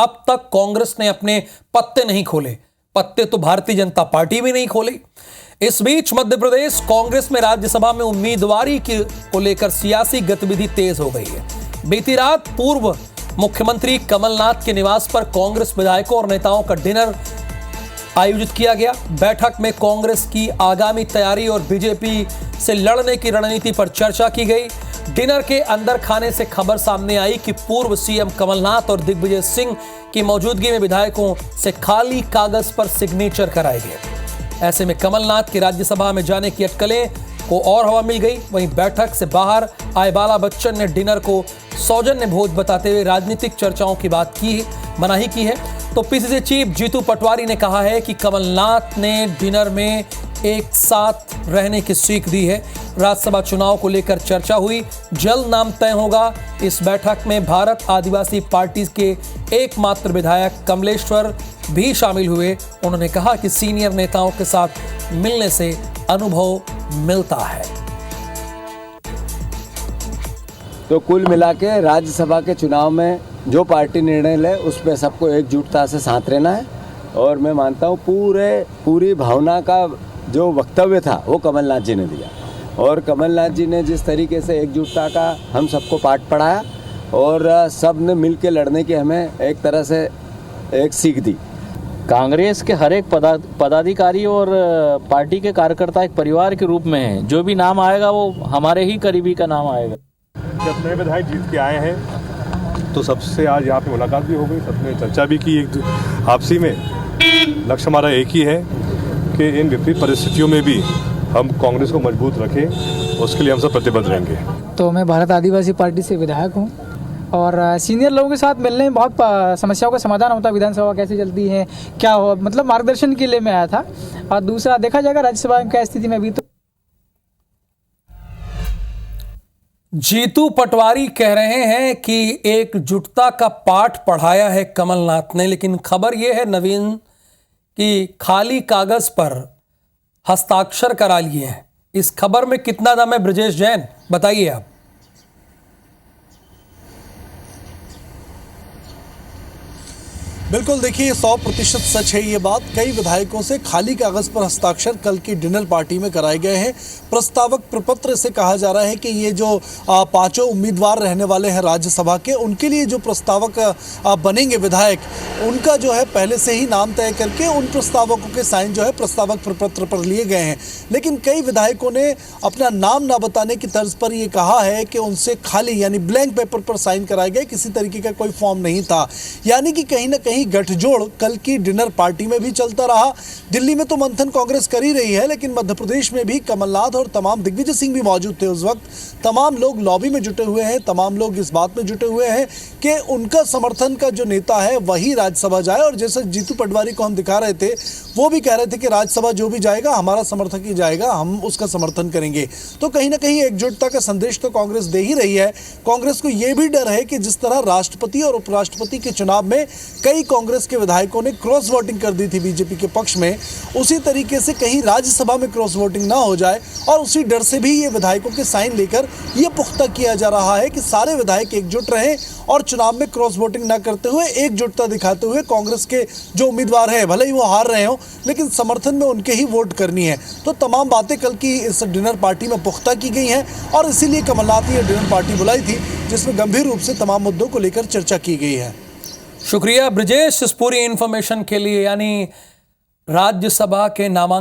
अब तक कांग्रेस ने अपने पत्ते नहीं खोले। पत्ते तो भारतीय जनता पार्टी भी नहीं खोले। इस बीच मध्य प्रदेश कांग्रेस में राज्यसभा में उम्मीदवारी को लेकर सियासी गतिविधि तेज हो गई है। बीती रात पूर्व मुख्यमंत्री कमलनाथ के निवास पर कांग्रेस विधायकों और नेताओं का डिनर आयोजित किया गया। बैठक में कांग्रेस की आगामी तैयारी और बीजेपी से लड़ने की रणनीति पर चर्चा की गई। डिनर के अंदर खाने से खबर सामने आई कि पूर्व सीएम कमलनाथ और दिग्विजय सिंह की मौजूदगी में विधायकों से खाली कागज पर सिग्नेचर कराए गए। ऐसे में कमलनाथ के राज्यसभा में जाने की अटकलें को और हवा मिल गई। वहीं बैठक से बाहर आए बाला बच्चन ने डिनर को सौजन्य भोज बताते हुए राजनीतिक चर्चाओं की मनाही की है। तो पीसीसी चीफ जीतू पटवारी ने कहा है कि कमलनाथ ने डिनर में एक साथ रहने की सीख दी है। राज्यसभा चुनाव को लेकर चर्चा हुई, जल्द नाम तय होगा। इस बैठक में भारत आदिवासी पार्टी के एकमात्र विधायक कमलेश्वर भी शामिल हुए। उन्होंने कहा कि सीनियर नेताओं के साथ मिलने से अनुभव मिलता है। तो कुल मिला के राज्यसभा के चुनाव में जो पार्टी निर्णय ले उसमें सबको एकजुटता से साथ रहना है। और मैं मानता हूँ पूरी भावना का जो वक्तव्य था वो कमलनाथ जी ने दिया, और कमलनाथ जी ने जिस तरीके से एकजुटता का हम सबको पाठ पढ़ाया और सब ने मिल के लड़ने की हमें एक तरह से एक सीख दी। कांग्रेस के हर एक पदाधिकारी और पार्टी के कार्यकर्ता एक परिवार के रूप में हैं। जो भी नाम आएगा वो हमारे ही करीबी का नाम आएगा। जब नए विधायक जीत के आए हैं तो सबसे आज यहाँ पे मुलाकात भी हो गई, सबने चर्चा भी की एक आपसी में। लक्ष्य हमारा एक ही है कि इन विपरीत परिस्थितियों में भी हम कांग्रेस को मजबूत रखें, उसके लिए हम सब प्रतिबद्ध रहेंगे। तो मैं भारत आदिवासी पार्टी से विधायक हूँ और सीनियर लोगों के साथ मिलने में बहुत समस्याओं का समाधान होता है। विधानसभा कैसे चलती है, क्या हो, मतलब मार्गदर्शन के लिए मैं आया था। और दूसरा देखा जाएगा राज्यसभा में क्या स्थिति में अभी। तो जीतू पटवारी कह रहे हैं कि एकजुटता का पाठ पढ़ाया है कमलनाथ ने, लेकिन खबर यह है नवीन कि खाली कागज पर हस्ताक्षर करा लिए हैं। इस खबर में कितना दम है, ब्रजेश जैन बताइए आप। बिल्कुल, देखिए 100% सच है ये बात। कई विधायकों से खाली कागज पर हस्ताक्षर कल की डिनर पार्टी में कराए गए हैं। प्रस्तावक प्रपत्र से कहा जा रहा है कि ये जो पांचों उम्मीदवार रहने वाले हैं राज्यसभा के, उनके लिए जो प्रस्तावक बनेंगे विधायक, उनका जो है पहले से ही नाम तय करके उन प्रस्तावकों के साइन जो है प्रस्तावक प्रपत्र पर लिए गए हैं। लेकिन कई विधायकों ने अपना नाम ना बताने की तर्ज पर ये कहा है कि उनसे खाली यानी ब्लैंक पेपर पर साइन कराए गए, किसी तरीके का कोई फॉर्म नहीं था। यानी कि कहीं ना कहीं गठजोड़ कल की डिनर पार्टी में भी चलता रहा। दिल्ली में तो मंथन कांग्रेस कर ही रही है, लेकिन मध्य प्रदेश में भी कमलनाथ और तमाम दिग्विजय सिंह भी मौजूद थे उस वक्त। तमाम लोग लॉबी में जुटे हुए हैं, तमाम लोग इस बात में जुटे हुए हैं कि उनका समर्थन का जो नेता है वही राज्यसभा जाए। और जैसे जीतू पटवारी को हम दिखा रहे थे, वो भी कह रहे थे कि राज्यसभा जो भी जाएगा हमारा समर्थक ही जाएगा, हम उसका समर्थन करेंगे। तो कहीं ना कहीं एकजुटता का संदेश तो कांग्रेस दे ही रही है। कांग्रेस को यह भी डर है कि जिस तरह राष्ट्रपति और उपराष्ट्रपति के चुनाव में कई कांग्रेस के विधायकों ने क्रॉस वोटिंग कर दी थी बीजेपी के पक्ष में, उसी तरीके से कहीं राज्यसभा में क्रॉस वोटिंग ना हो जाए। और उसी डर से भी ये विधायकों के साइन लेकर ये पुख्ता किया जा रहा है कि सारे विधायक एकजुट रहें और चुनाव में क्रॉस वोटिंग ना करते हुए एकजुटता दिखाते हुए कांग्रेस के जो उम्मीदवार हैं, भले ही वो हार रहे हो, लेकिन समर्थन में उनके ही वोट करनी है। तो तमाम बातें कल की इस डिनर पार्टी में पुख्ता की गई हैं और इसीलिए कमलनाथ ने डिनर पार्टी बुलाई थी, जिसमें गंभीर रूप से तमाम मुद्दों को लेकर चर्चा की गई है। शुक्रिया ब्रजेश इस पूरी इंफॉर्मेशन के लिए। यानी राज्यसभा के नामांकन